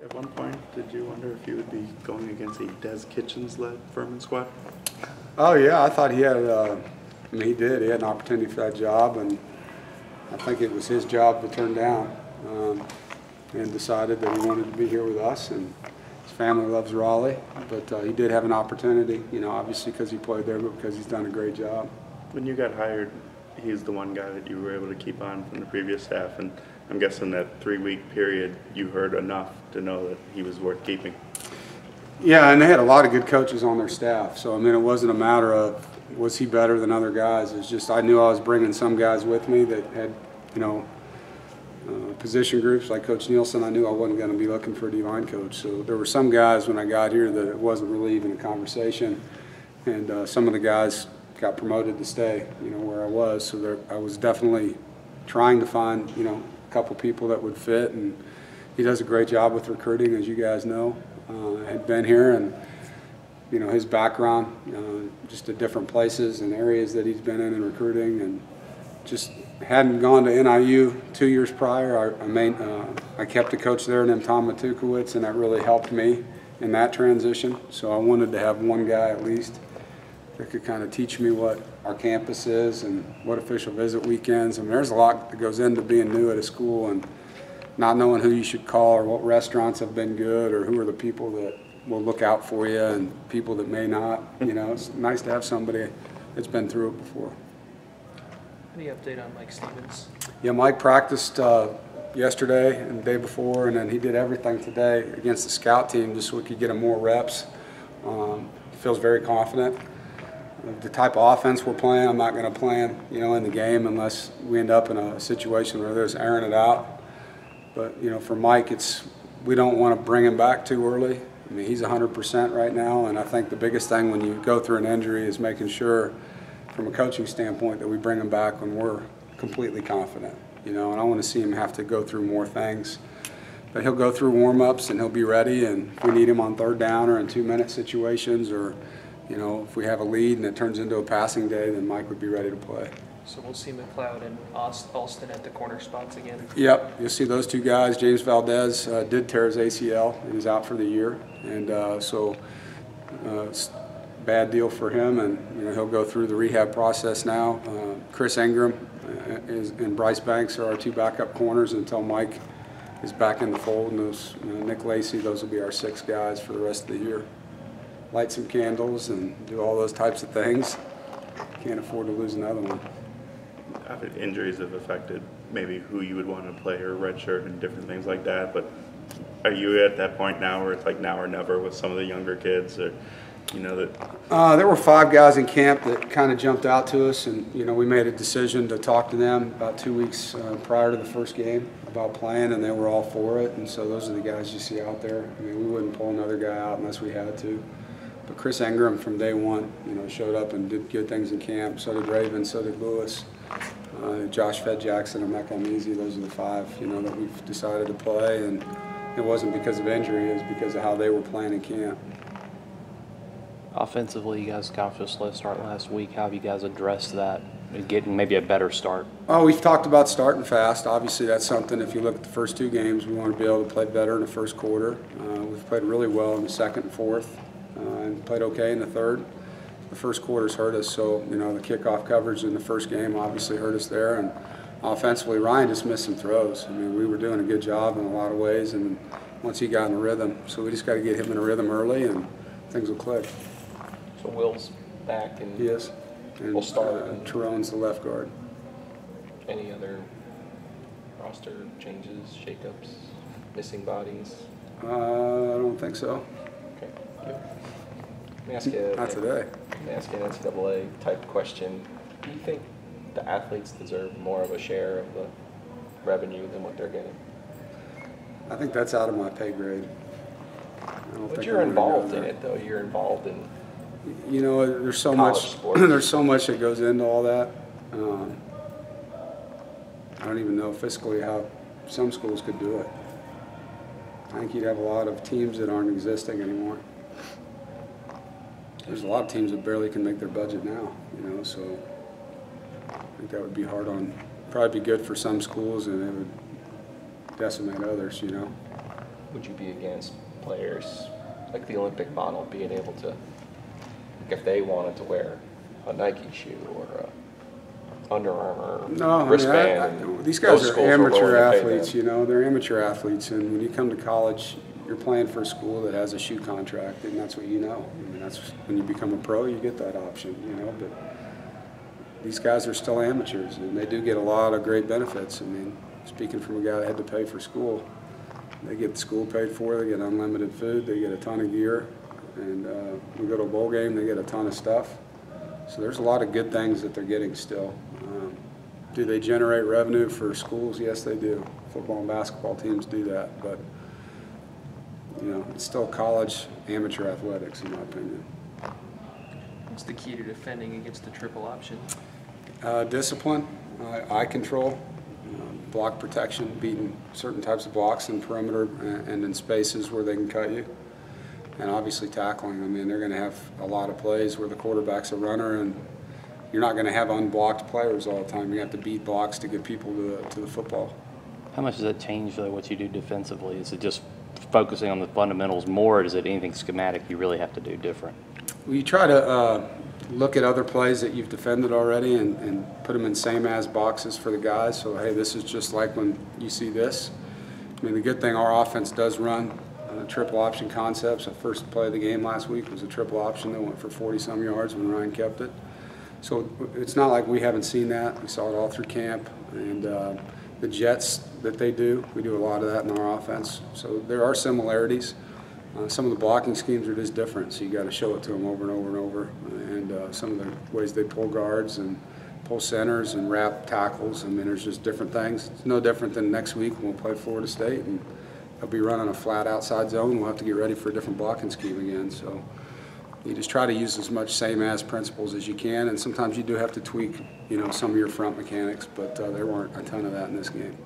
At one point, did you wonder if you would be going against a Des Kitchens-led Furman squad? Oh yeah, I thought he had. He did. He had an opportunity for that job, and I think it was his job to turn down, and decided that he wanted to be here with us. And his family loves Rollie, but he did have an opportunity. You know, obviously because he played there, but because he's done a great job. When you got hired, he's the one guy that you were able to keep on from the previous staff, and I'm guessing that 3-week period you heard enough to know that he was worth keeping. Yeah, and they had a lot of good coaches on their staff. So, I mean, it wasn't a matter of was he better than other guys. It's just I knew I was bringing some guys with me that had, you know, position groups like Coach Nielsen. I knew I wasn't going to be looking for a D-line coach. So there were some guys when I got here that it wasn't really even a conversation. And some of the guys got promoted to stay, you know, where I was. So there, I was definitely trying to find, you know, a couple people that would fit. And he does a great job with recruiting, as you guys know. Had been here, and you know his background, just at different places and areas that he's been in recruiting, and just hadn't gone to NIU 2 years prior. I kept a coach there named Tom Matukowicz, and that really helped me in that transition. So I wanted to have one guy at least that could kind of teach me what our campus is and what official visit weekends. I mean, there's a lot that goes into being new at a school, and not knowing who you should call or what restaurants have been good or who are the people that will look out for you and people that may not. You know, it's nice to have somebody that's been through it before. Any update on Mike Stevens? Yeah, Mike practiced yesterday and the day before, and then he did everything today against the scout team just so we could get him more reps. He feels very confident. The type of offense we're playing, I'm not going to play him, you know, in the game unless we end up in a situation where there's airing it out. But, you know, for Mike, we don't want to bring him back too early. I mean, he's 100% right now, and I think the biggest thing when you go through an injury is making sure, from a coaching standpoint, that we bring him back when we're completely confident. You know, and I want to see him have to go through more things. But he'll go through warm-ups, and he'll be ready, and if we need him on third down or in 2-minute situations, or, you know, if we have a lead and it turns into a passing day, then Mike would be ready to play. So we'll see McLeod and Alston at the corner spots again? Yep, you'll see those two guys. James Valdez did tear his ACL and is out for the year, and so it's a bad deal for him, and you know he'll go through the rehab process now. Chris Ingram and Bryce Banks are our two backup corners until Mike is back in the fold, and those, you know, Nick Lacey, those will be our 6 guys for the rest of the year. Light some candles and do all those types of things. Can't afford to lose another one. Injuries have affected maybe who you would want to play or redshirt and different things like that, but are you at that point now where it's like now or never with some of the younger kids, or you know that? There were 5 guys in camp that kind of jumped out to us, and you know we made a decision to talk to them about 2 weeks prior to the first game about playing, and they were all for it, and so those are the guys you see out there. I mean, we wouldn't pull another guy out unless we had to. But Chris Ingram from day one, you know, showed up and did good things in camp. So did Raven, so did Lewis. Josh Fed Jackson and Mecca Measy, those are the 5, you know, that we've decided to play, and it wasn't because of injury, it was because of how they were playing in camp. Offensively, you guys got off to a slow start last week. How have you guys addressed that and getting maybe a better start? Oh, we've talked about starting fast. Obviously, that's something, if you look at the first 2 games, we want to be able to play better in the first quarter. We've played really well in the second and fourth, and played okay in the third. The first quarter's hurt us, so you know the kickoff coverage in the first game obviously hurt us there, and offensively Ryan just missed some throws. I mean, we were doing a good job in a lot of ways, and once he got in a rhythm, so we just got to get him in a rhythm early, and things will click. So Will's back, and yes, and we'll start. Tyrone's the left guard. Any other roster changes, shakeups, missing bodies? I don't think so. Okay. Good. Let me ask you. Not today. Let me ask you an NCAA type question. Do you think the athletes deserve more of a share of the revenue than what they're getting? I think that's out of my pay grade. But you're involved in it, though. You're involved in. You know, there's so much. Sports. There's so much that goes into all that. I don't even know fiscally how some schools could do it. I think you'd have a lot of teams that aren't existing anymore. There's a lot of teams that barely can make their budget now, you know, so I think that would be hard on, probably be good for some schools, and it would decimate others, you know. would you be against players like the Olympic model being able to, if they wanted to wear a Nike shoe or a Under Armour wristband? These guys are amateur athletes. They're amateur athletes, and when you come to college, you're playing for a school that has a shoe contract, and that's what you know. I mean, that's when you become a pro, you get that option, But these guys are still amateurs, and they do get a lot of great benefits. I mean, speaking from a guy that had to pay for school, they get the school paid for, they get unlimited food, they get a ton of gear, and we go to a bowl game, they get a ton of stuff. So there's a lot of good things that they're getting still. Do they generate revenue for schools? Yes, they do. Football and basketball teams do that, but it's still college amateur athletics, in my opinion. What's the key to defending against the triple option? Discipline, eye control, block protection, beating certain types of blocks in perimeter and in spaces where they can cut you. And obviously tackling. I mean, they're going to have a lot of plays where the quarterback's a runner, and you're not going to have unblocked players all the time. You have to beat blocks to get people to the football. How much does that change, though, what you do defensively? Is it just focusing on the fundamentals more, or is it anything schematic you really have to do different? Well, you try to look at other plays that you've defended already and put them in same-as boxes for the guys. So, hey, this is just like when you see this. I mean, the good thing, our offense does run triple option concepts. The first play of the game last week was a triple option that went for 40-some yards when Ryan kept it. So it's not like we haven't seen that. We saw it all through camp. And the jets that they do, we do a lot of that in our offense. So there are similarities. Some of the blocking schemes are just different, so you got to show it to them over and over and over. And some of the ways they pull guards and pull centers and wrap tackles, I mean, there's just different things. It's no different than next week when we'll play Florida State, and they'll be running a flat outside zone. We'll have to get ready for a different blocking scheme again. So you just try to use as much same-as principles as you can, and sometimes you do have to tweak, some of your front mechanics, but there weren't a ton of that in this game.